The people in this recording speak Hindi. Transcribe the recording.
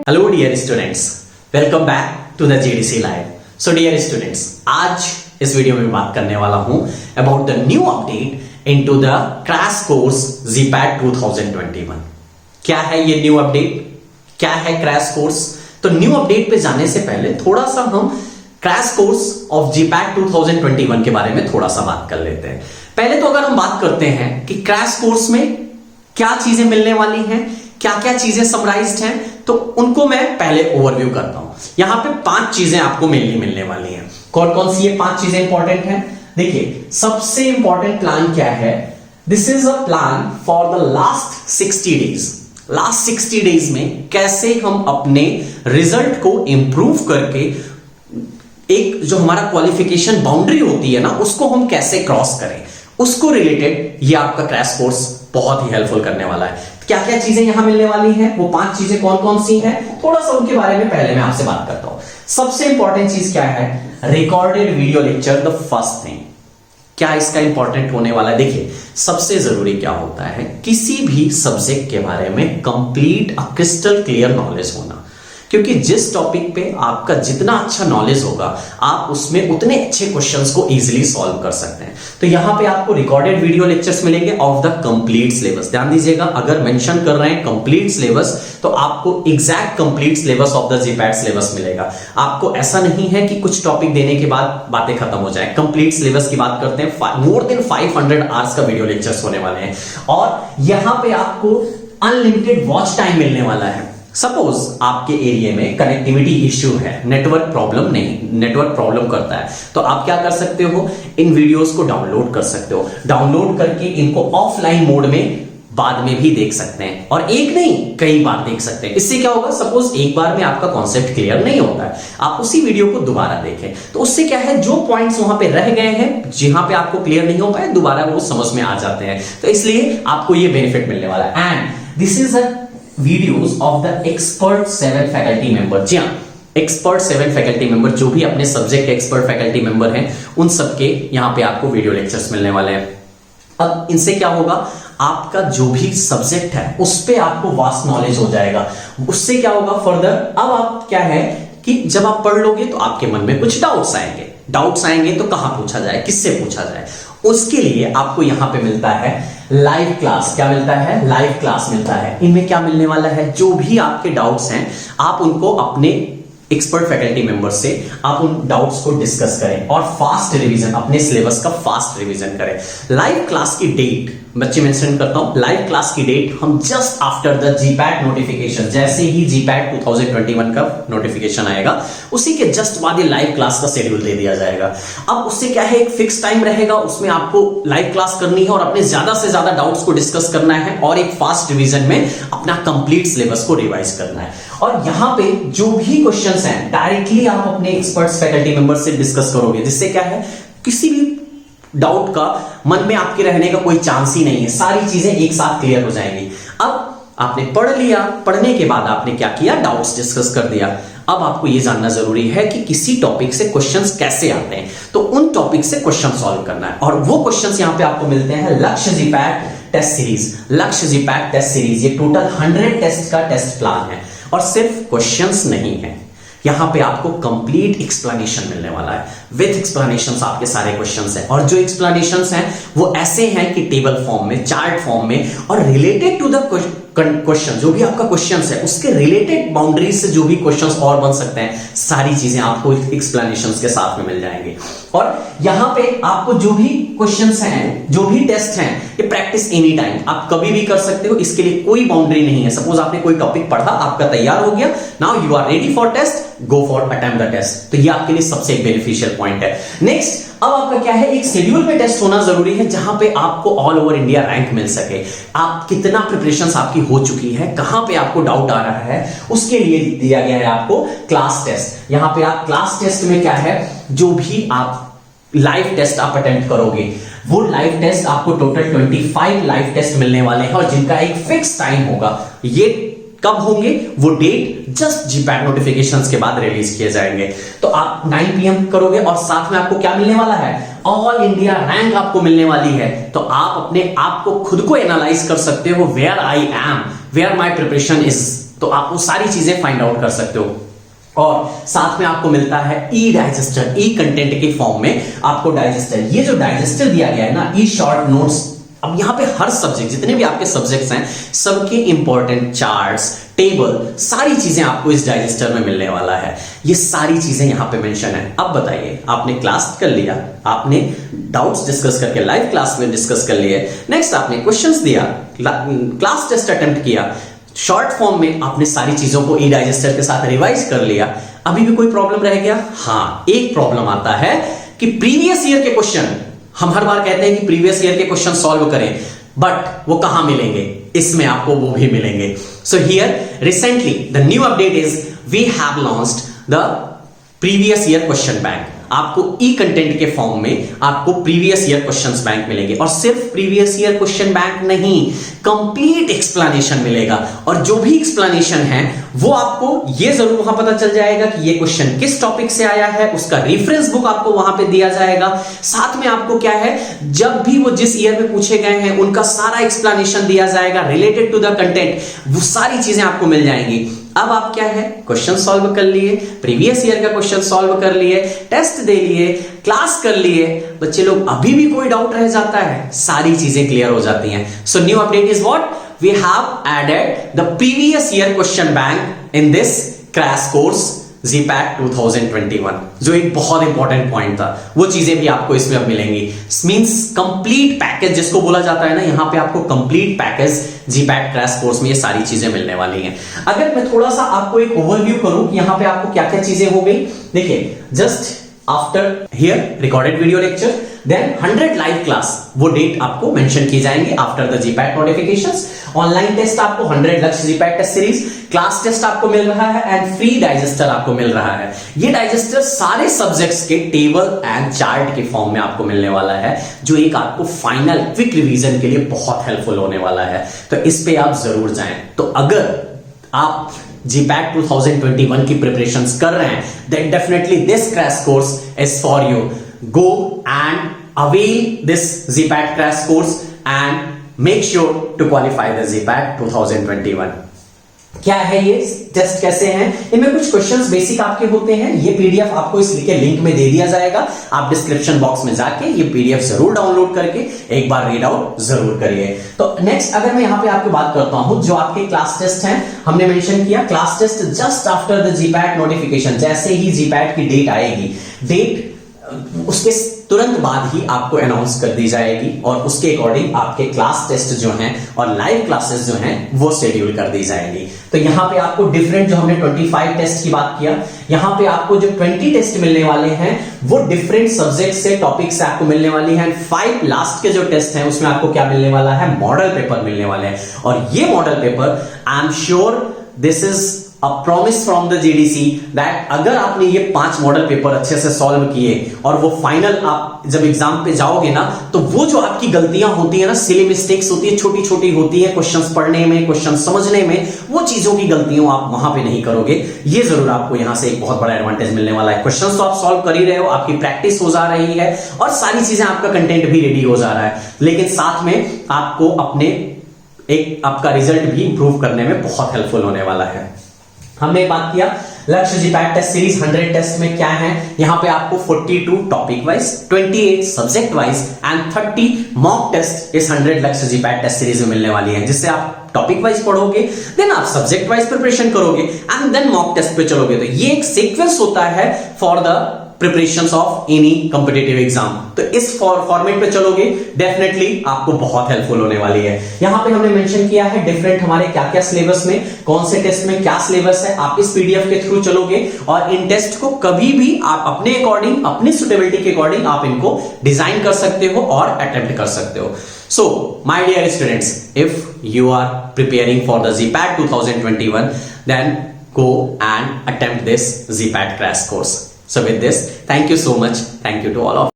Hello dear students, welcome back to the GDC live. So dear students, आज इस वीडियो में बात करने वाला हूं about the new update into the crash course GPAT 2021। क्या है ये न्यू अपडेट, क्या है क्रैश कोर्स? तो न्यू अपडेट पे जाने से पहले थोड़ा सा हम क्रैश कोर्स ऑफ GPAT 2021 के बारे में थोड़ा सा बात कर लेते हैं। पहले तो अगर हम बात करते हैं कि क्रैश कोर्स में क्या चीजें मिलने वाली हैं, क्या क्या चीजें समराइज्ड हैं, तो उनको मैं पहले ओवरव्यू करता हूं। यहां पे 5 चीजें आपको मेनली मिलने वाली हैं। कौन कौन सी ये 5 चीजें इंपॉर्टेंट हैं? देखिए, सबसे इंपॉर्टेंट प्लान क्या है? This is a plan for the last 60 days. Last 60 days में कैसे हम अपने रिजल्ट को इंप्रूव करके एक जो हमारा क्वालिफिकेशन बाउंड्री होती है ना, उसको हम कैसे क्रॉस करें, उसको रिलेटेड ये आपका क्रैश कोर्स बहुत ही हेल्पफुल करने वाला है। क्या क्या चीजें यहां मिलने वाली हैं, वो 5 चीजें कौन कौन सी हैं, थोड़ा सा उनके बारे में पहले मैं आपसे बात करता हूं। सबसे इंपॉर्टेंट चीज क्या है? Recorded video lecture, the first thing. क्या इसका इंपॉर्टेंट होने वाला है? देखिए, सबसे जरूरी क्या होता है, किसी भी सब्जेक्ट के बारे में कंप्लीट क्रिस्टल क्लियर नॉलेज होना। क्योंकि जिस टॉपिक पे आपका जितना अच्छा नॉलेज होगा, आप उसमें उतने अच्छे क्वेश्चंस को इजीली सॉल्व कर सकते हैं। तो यहां पे आपको रिकॉर्डेड वीडियो लेक्चर्स मिलेंगे ऑफ द कंप्लीट सिलेबस। ध्यान दीजिएगा, अगर मेंशन कर रहे हैं कंप्लीट सिलेबस, तो आपको exact complete syllabus of the GPAT syllabus मिलेगा। आपको ऐसा नहीं है कि कुछ टॉपिक देने के बाद बातें खत्म हो जाए। कंप्लीट सिलेबस की बात करते हैं, मोर देन 500 आवर्स का वीडियो लेक्चर्स होने वाले हैं। और यहां पे आपको अनलिमिटेड वॉच टाइम मिलने वाला है। सपोज आपके एरिया में कनेक्टिविटी इश्यू है, नेटवर्क प्रॉब्लम नहीं, नेटवर्क प्रॉब्लम करता है, तो आप क्या कर सकते हो, इन वीडियोस को डाउनलोड कर सकते हो। डाउनलोड करके इनको ऑफलाइन मोड में बाद में भी देख सकते हैं, और एक नहीं कई बार देख सकते हैं। इससे क्या होगा, सपोज एक बार में आपका कॉन्सेप्ट क्लियर नहीं होता है, आप उसी वीडियो को दोबारा देखें, तो उससे क्या है, जो पॉइंट्स वहां पे रह गए हैं, जहां पे आपको क्लियर नहीं हो पाए, दोबारा वो समझ में आ जाते हैं। तो इसलिए आपको ये बेनिफिट मिलने वाला है। And this is a videos of the expert 7 faculty member. जी हां, एक्सपर्ट 7 फैकल्टी मेंबर, जो भी अपने सब्जेक्ट के एक्सपर्ट फैकल्टी मेंबर हैं, उन सबके यहां पे आपको वीडियो लेक्चर्स मिलने वाले हैं। अब इनसे क्या होगा, आपका जो भी सब्जेक्ट है उस पे आपको वास्ट नॉलेज हो जाएगा। उससे क्या होगा फर्दर, अब आप क्या है कि जब आप पढ़ लोगे तो आपके मन में कुछ डाउट्स आएंगे तो कहां पूछा जाए, किससे पूछा जाए, उसके लिए आपको यहां पे मिलता है लाइव क्लास। क्या मिलता है? लाइव क्लास मिलता है। इनमें क्या मिलने वाला है, जो भी आपके डाउट्स हैं, आप उनको अपने एक्सपर्ट फैकल्टी मेंबर से आप उन डाउट्स को डिस्कस करें और फास्ट रिवीजन, अपने सिलेबस का फास्ट रिवीजन करें। लाइव क्लास की डेट बच्चे मेंशन करता हूं, लाइव क्लास की डेट हम just after the GPAT notification, जैसे ही GPAT 2021 का नोटिफिकेशन आएगा, उसी के जस्ट बाद ये लाइव क्लास का शेड्यूल दे दिया जाएगा। अब उससे क्या है, एक फिक्स टाइम रहेगा, उसमें आपको लाइव क्लास करनी है और अपने ज्यादा से ज्यादा डाउट्स को डिस्कस करना है और एक फास्ट रिवीजन में अपना कंप्लीट सिलेबस को रिवाइज करना है। और यहां पे जो भी क्वेश्चंस हैं, डायरेक्टली आप अपने एक्सपर्ट्स फैकल्टी मेंबर से डिस्कस करोगे, जिससे क्या है, किसी भी डाउट का मन में आपके रहने का कोई चांस ही नहीं है, सारी चीजें एक साथ क्लियर हो जाएंगी। अब आपने पढ़ लिया, पढ़ने के बाद आपने क्या किया, डाउट्स डिस्कस कर दिया। अब आपको यह जानना जरूरी है कि किसी टॉपिक से क्वेश्चंस कैसे आते हैं, तो उन टॉपिक से क्वेश्चन सॉल्व करना है। और वो क्वेश्चंस यहां पे आपको मिलते हैं लक्ष्य GPAT टेस्ट सीरीज। लक्ष्य GPAT टेस्ट सीरीज ये टोटल 100 टेस्ट का टेस्ट प्लान है, और सिर्फ क्वेश्चंस नहीं है, यहां पे आपको कंप्लीट एक्सप्लेनेशन मिलने वाला है। विद एक्सप्लेनेशंस आपके सारे क्वेश्चंस हैं, और जो एक्सप्लेनेशंस हैं वो ऐसे हैं कि टेबल फॉर्म में, चार्ट फॉर्म में, और रिलेटेड टू द क्वेश्चन, जो भी आपका क्वेश्चंस है उसके रिलेटेड बाउंड्रीज से जो भी क्वेश्चंस और बन सकते हैं, सारी चीजें आपको एक्सप्लेनेशंस के साथ में मिल जाएंगे। और यहां पे आपको जो भी क्वेश्चंस हैं, जो भी टेस्ट हैं, ये प्रैक्टिस एनी टाइम, आप कभी भी कर सकते हो, इसके लिए कोई बाउंड्री नहीं है। सपोज आपने कोई टॉपिक पढ़ा, आपका तैयार हो गया, now you are ready for test, go for attempt the test. तो ये आपके लिए सबसे बेनिफिशियल पॉइंट है। नेक्स्ट, अब आपका क्या है, एक शेड्यूल में टेस्ट होना जरूरी है, जहां पे आपको ऑल ओवर इंडिया रैंक मिल सके। आप कितना प्रिपरेशंस आपकी हो चुकी है, कहां पे आपको डाउट आ रहा है, उसके लिए दिया गया है आपको क्लास टेस्ट। यहां पे आप क्लास टेस्ट में क्या है, जो भी आप लाइव टेस्ट आप अटेम्प्ट करोगे, वो लाइव टेस्ट आपको टोटल 25 लाइव टेस्ट मिलने वाले हैं, और जिनका एक फिक्स टाइम होगा। ये कब होंगे, वो डेट जस्ट GPAT नोटिफिकेशंस के बाद रिलीज किए जाएंगे। तो आप 9 PM करोगे, और साथ में आपको क्या मिलने वाला है, ऑल इंडिया रैंक आपको मिलने वाली है। तो आप अपने आप को खुद को एनालाइज कर सकते हो, where I am, where my preparation is. तो आप वो सारी चीजें फाइंड आउट कर सकते हो। और साथ में आपको मिलता है ई डाइजेस्टर, ई कंटेंट के फॉर्म में आपको डाइजेस्टर। ये जो डाइजेस्टर दिया गया है ना, ई शॉर्ट नोट्स, अब यहां पे हर सब्जेक्ट, जितने भी आपके सब्जेक्ट्स हैं, सबके इंपॉर्टेंट चार्ट्स, टेबल, सारी चीजें आपको इस डाइजेस्टर में मिलने वाला है। ये सारी चीजें यहां पे मेंशन है। अब बताइए, आपने क्लास कर लिया, आपने डाउट्स डिस्कस करके लाइव क्लास में डिस्कस कर लिए, नेक्स्ट आपने क्वेश्चंस दिया, क्लास टेस्ट अटेम्प्ट किया, शॉर्ट फॉर्म में आपने सारी चीजों को ई डाइजेस्टर के साथ रिवाइज कर लिया। अभी भी कोई प्रॉब्लम रह गया? हाँ, एक प्रॉब्लम आता है कि प्रीवियस ईयर के क्वेश्चन, हम हर बार कहते हैं कि प्रीवियस ईयर के क्वेश्चन सॉल्व करें, बट वो कहां मिलेंगे? इसमें आपको वो भी मिलेंगे। So here recently the new update is we have launched the previous year question bank. आपको ई कंटेंट के फॉर्म में आपको प्रीवियस ईयर क्वेश्चंस बैंक मिलेंगे, और सिर्फ प्रीवियस ईयर क्वेश्चन बैंक नहीं, कंप्लीट एक्सप्लेनेशन मिलेगा। और जो भी एक्सप्लेनेशन है वो आपको ये जरूर वहां पता चल जाएगा कि ये क्वेश्चन किस टॉपिक से आया है, उसका रेफरेंस बुक आपको वहां पे दिया जाएगा। साथ में आपको क्या है, जब भी वो जिस ईयर में पूछे गए हैं उनका सारा एक्सप्लेनेशन दिया जाएगा रिलेटेड टू द कंटेंट, वो सारी चीजें आपको मिल जाएंगी। अब आप क्या है, क्वेश्चन सॉल्व कर लिए, प्रीवियस ईयर का क्वेश्चन सॉल्व कर लिए, टेस्ट दे लिए, क्लास कर लिए, बच्चे लोग अभी भी कोई डाउट रह जाता है, सारी चीजें क्लियर हो जाती हैं। So new update is what, we have added the previous year question bank in this crash course GPAT 2021, जो एक बहुत इंपॉर्टेंट पॉइंट था। वो चीजें भी आपको इसमें अब मिलेंगी। मींस कंप्लीट पैकेज जिसको बोला जाता है ना, यहां पे आपको complete package GPAT crash course में ये सारी चीजें मिलने वाली हैं। अगर मैं थोड़ा सा आपको एक ओवरव्यू करूं कि यहां पे आपको क्या क्या चीजें हो गई, देखिए, just after here recorded video lecture, then 100 live class, वो डेट आपको मेंशन की जाएंगी after the GPAT notifications. Online test आपको 100 Lakshya GPAT test series, class test आपको मिल रहा है, एंड फ्री डाइजेस्टर आपको मिल रहा है। ये डाइजेस्टर सारे सब्जेक्ट्स के टेबल एंड चार्ट के फॉर्म में आपको मिलने वाला है, जो एक आपको फाइनल क्विक रिवीजन के लिए बहुत हेल्पफुल होने वाला है। तो इस पे आप जरूर जाएं। तो अगर आप GPAT 2021 की प्रिपरेशंस कर रहे हैं, then definitely this crash course is for you. Go and avail this GPAT crash course and make sure to qualify the GPAT 2021. क्या है ये टेस्ट, कैसे हैं, इनमें कुछ क्वेश्चंस बेसिक आपके होते हैं। ये पीडीएफ आपको इस लिंक में दे दिया जाएगा, आप डिस्क्रिप्शन बॉक्स में जाके ये पीडीएफ जरूर डाउनलोड करके एक बार रीड आउट जरूर करिए। तो नेक्स्ट अगर मैं यहां पे आपको बात करता हूं, जो आपके क्लास टेस्ट हैं, हमने मेंशन किया class test just after the GPAT notification, जैसे ही GPAT की डेट आएगी, डेट उसके तुरंत बाद ही आपको अनाउंस कर दी जाएगी, और उसके अकॉर्डिंग आपके क्लास टेस्ट जो हैं और लाइव क्लासेस जो हैं वो शेड्यूल कर दी जाएंगी। तो यहां पे आपको डिफरेंट, जो हमने 25 टेस्ट की बात किया, यहां पे आपको जो 20 टेस्ट मिलने वाले हैं वो डिफरेंट सब्जेक्ट से, टॉपिक से आपको मिलने वाली हैं। 5 लास्ट के जो टेस्ट हैं उसमें आपको क्या मिलने वाला है, मॉडल पेपर मिलने वाले हैं। और ये model paper I am sure this is A promise from the GDC that अगर आपने ये 5 मॉडल पेपर अच्छे से सॉल्व किए और वो फाइनल आप जब एग्जाम पे जाओगे ना, तो वो जो आपकी गलतियां होती है ना, सिली मिस्टेक्स होती है, छोटी छोटी होती है, क्वेश्चंस पढ़ने में, क्वेश्चन समझने में, वो चीजों की गलतियां आप वहां पे नहीं करोगे। ये जरूर आपको यहां से एक बहुत बड़ा एडवांटेज मिलने वाला है। क्वेश्चंस तो आप सॉल्व कर ही रहे हो, आपकी प्रैक्टिस हो जा रही है, और सारी चीजें, आपका कंटेंट भी रेडी हो जा रहा है, लेकिन साथ में आपको अपने एक आपका रिजल्ट भी इंप्रूव करने में बहुत हेल्पफुल होने वाला है। हमने बात किया लक्ष्य GPAT टेस्ट सीरीज 100 टेस्ट में क्या है, यहां पे आपको 42 topic wise, 28 subject wise and 30 mock test इस 100 लक्ष्य GPAT टेस्ट सीरीज में मिलने वाली है, जिससे आप टॉपिक वाइज पढ़ोगे, देन आप सब्जेक्ट वाइज प्रिपरेशन करोगे, एंड देन मॉक टेस्ट पे चलोगे। तो ये एक सीक्वेंस होता है for the preparation of any competitive exam. तो इस फॉर्मेट पे चलोगे, डेफिनेटली आपको बहुत हेल्पफुल होने वाली है। यहां पे हमने मेंशन किया है डिफरेंट हमारे क्या क्या सिलेबस में, कौन से टेस्ट में क्या सिलेबस है, आप इस पीडीएफ के थ्रू चलोगे, और इन टेस्ट को कभी भी आप अपने अकॉर्डिंग, अपनी सुटेबिलिटी के अकॉर्डिंग आप इनको डिजाइन कर सकते हो और अटेम्प्ट कर सकते हो। So my dear students, if you are preparing for the GPAT 2021, then go and attempt this GPAT crash course. So with this, thank you so much. Thank you to all of you.